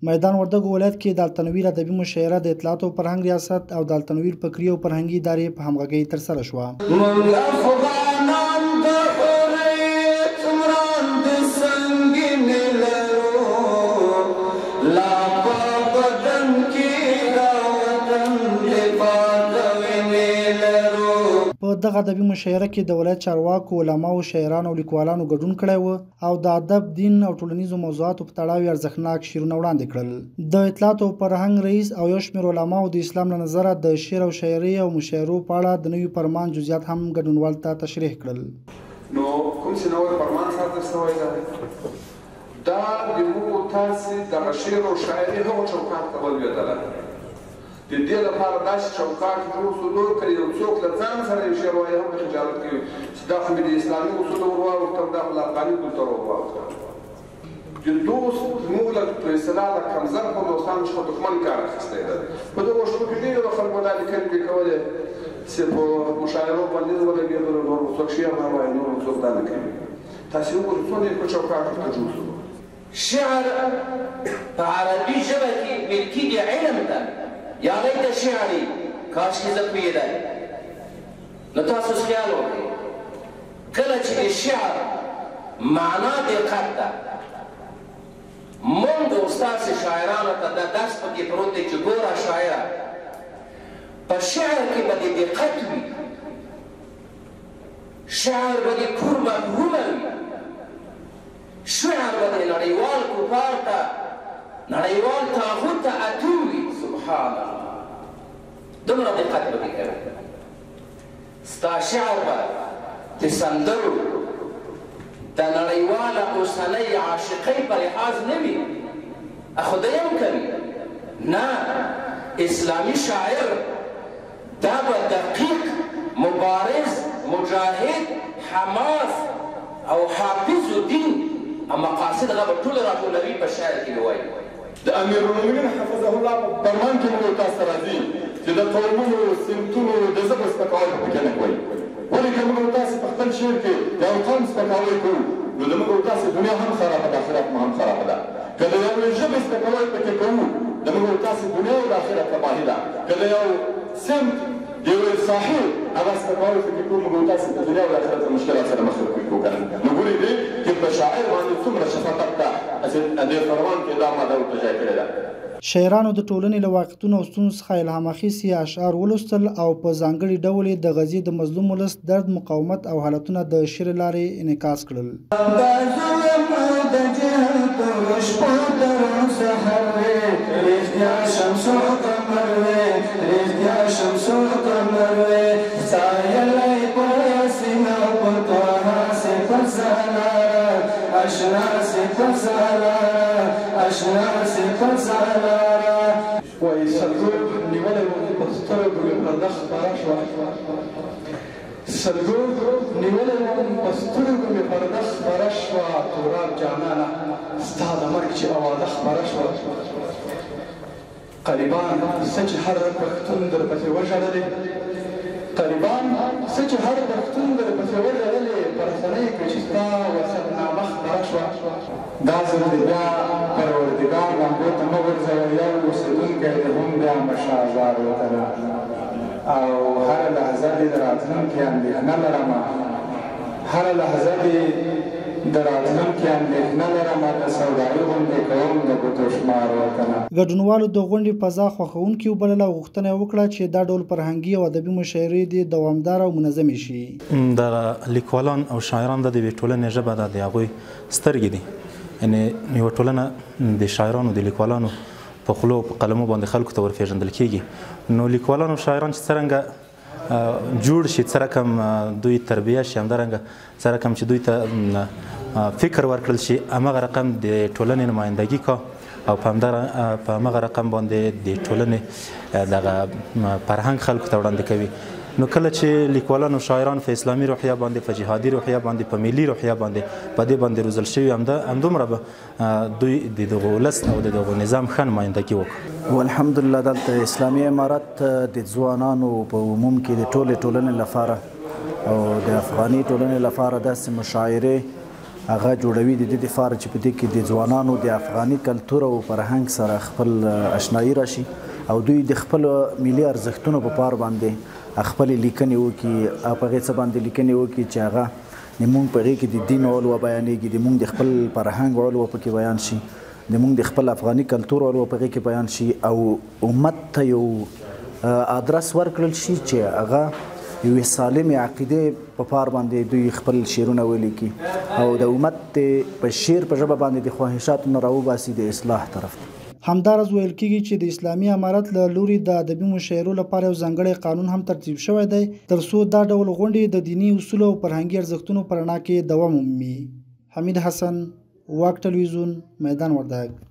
میدان وردګو ولایت کې د التنویر ادبي مشاعره د اطلاعات او فرهنګ ریاست او د التنویر فکري او فرهنګي ادارې په همغږۍ ترسره شوه. په دغه ادبي مشاعره کې د ولایت چارواکو، علماو، شاعرانو او لیکوالانو ګډون کړی و او د ادب، دین او ټولنیزو موضوعاتو په تړاو ارزښتناک شعرونه وړاندې کړل. د اطلاعات او فرهنګ رئیس او یو شمېر علماو د اسلام له نظره د شعر او شاعري او مشاعرو په اړه د نوي فرمان جزئیات هم ګډونوالو ته تشریح کړل. نو کوم چې نوی فرمان صادر شوی دی دا د موږ تاسې دغه شعر او شاعري هغو چوکاټ ته ولوېدله. د دې لپاره داسې چوکاټ جوړ شو نور که یو څوک له ځان سره یو شعر وایي هم خجالت کوي چې دا خو مې د اسلامي اصولو ور واوښتم دا خو له افغاني کلتور ور واوښتم. د دوست زموږ له په اصطلاح د کمزر په دوستانو څخه دښمن کار اخیستی دی. په دغو شپو کې ډېرو خلکو دا لیکنې دې کولې چې په مشاعرو باندې ولګېدلو نور څوک شعر نه وایي نور څوک دا نه کوي. تاسې وګورئ څونه یې په چوکاټو کې جوړ شو. شعر په عربي ژبه کې ویل کېږي علم ته. یا لیت شعري کاش کې زه پوهېدی. نو تاسو خیال وکړئ کله چې د شعر معنا دقت ده موږ استاسې شاعرانو ته دا درس پکې پروت دی چې ګوره شاعره په شعر کې به د دقت وي، شعر به د کور مفهومه وي، شعر به د نړیوال کفار ته نړیوال طاغوت ته اتو وي. سبحان الله دومره دقت به دې کوي. ستا شعر به د سندرو د نړیواله اوسنۍ عاشقۍ په لحاظ نه وي، خدایم کوي نه. اسلامي شاعر دا به دقیق، مبارز، مجاهد، حماس او حافظ الدین او مقاصد هغه به ټول راټولوي په شعر کې وایي. د امیرالمؤمنین حفظه الله په فرمان کې موږ تاسو ته راځي چې د قومونو، صنفونو د ژبو سپکاوی پکې نه کوي. ولې که موږ تاسې په خپل شعر کې د یو قوم سپکاوی کوو نو د موږ تاسې دنیا هم خرابه ده، آخرت مو هم خرابه ده. که د یوې ژبې سپکاوی پکې کوو د موږ تاسې دنیا او د آخرت تباهي ده. که د یو صنف د یوې ساحې هغه سپکاوی پکې کوو موږ تاسې د دنیا او د آخرت له مشکلات سره مخ کوو که نه. نو ګورئ دې چې په شاعر باندې څومره شفقت ده دې فرمان کې دا ماده ورته ځای کړې ده. شاعرانو د ټولنې له واقعیتونو او ستونزو څخه الهام اخیستي اشعار ولوستل او په ځانګړي ډول د غزې د مظلوم ولس درد، مقاومت او حالتونه د شعر له لارې انعکاس کړل. وایي سلګو نیولی و په سترګو مې پرده خپره شوه، سلګو نیولی و په سترګو مې پرده خپره شوه، توراب جانانه ستا د مرګ چې اواده خپره شوه. قریبان څه چې هر پښتون درپسې وژړلې، قریبان څه چې هر پښتون درپسې وژړلې، په رسنیو کې چې ستا وصیتنامه خپره شوه. دا ځل دې بیا پروردګار لمبو ته مه غورځوه، یو اوسېدونکی دې هم بیا مشه ازار وطنه. او هره لحظه دې د راتلونکي اندېښنه لرمه، هره لحظه دې د راتلونکي اندېښنه لرمه، د سودایي غوندې کوم د ګوتو شمار وطنه. ګډونوالو د غونډې فضا خوښوونکي وبلله او غوښتنه یې وکړه چې دا ډول فرهنګي او ادبي مشاعرې دې دوامداره او منظمې شي. د لیکوالان او شاعران د یوې ټولنې ژبه ده، د هغوی سترګې دي. یعنې یوه ټولنه د شاعرانو، د لیکوالانو په خولو په قلمو باندې خلکو ته ورپېژندل کېږي. نو لیکوالان او شاعران چې څرنګه جوړ شي، څه رقم دوی تربیه شي، همدارنګه څه رقم چې دوی ته فکر ورکړل شي، همغه رقم د ټولنې نمایندګي کا او په همغه رقم باندې د ټولنې دغه فرهنګ خلکو ته وړاندې کوي. نو کله چې لیکوالان او شاعران په اسلامي روحیه باندې، په جهادي روحیه باندې، په ملي روحیه باندې په دې باندې روزل شوي، همدومره به دوی د دغه ولس او د دغه نظام ښه نمایندګي وکړي. والحمدلله دلته اسلامي امارت د ځوانانو په عموم کې د ټولې ټولنې لپاره او د افغاني ټولنې لپاره داسې مشاعرې هغه جوړوي د دې دپاره چې په دې کې د ځوانانو د افغاني کلتور او فرهنګ سره خپل اشنایي راشي او دوی د خپل ملي ارزښتونو په پار باندې خپل لیکنې وکړي او په هغې څه باندې لیکنې وکړي چې هغه زموږ په هغې کې د دین علوه بیانېږي زموږ د خپل فرهنګ علوه پکې بیان شي زموږ د خپل افغاني کلتور علوه په هغې کې بیان شي او امت ته یو ادرس ورکړل شي چې هغه یوې سالمې عقیدې په پار باندې دوی خپل شعرونه ولیکي او د امت په شعر په ژبه باندې د خواهشاتو نه راوباسي د اصلاح طرف ته. همدارز ویل کېږي چې د اسلامي امارت له لوري د ادبي مشاعرو لپاره یو ځانګړی قانون هم ترتیب شوی دی ترڅو دا ډول غونډې د دیني اصولو او فرهنګي ارزښتونو په رڼا کې دوام ومومي. حمید حسن، واک ټلویزیون، میدان وردګ.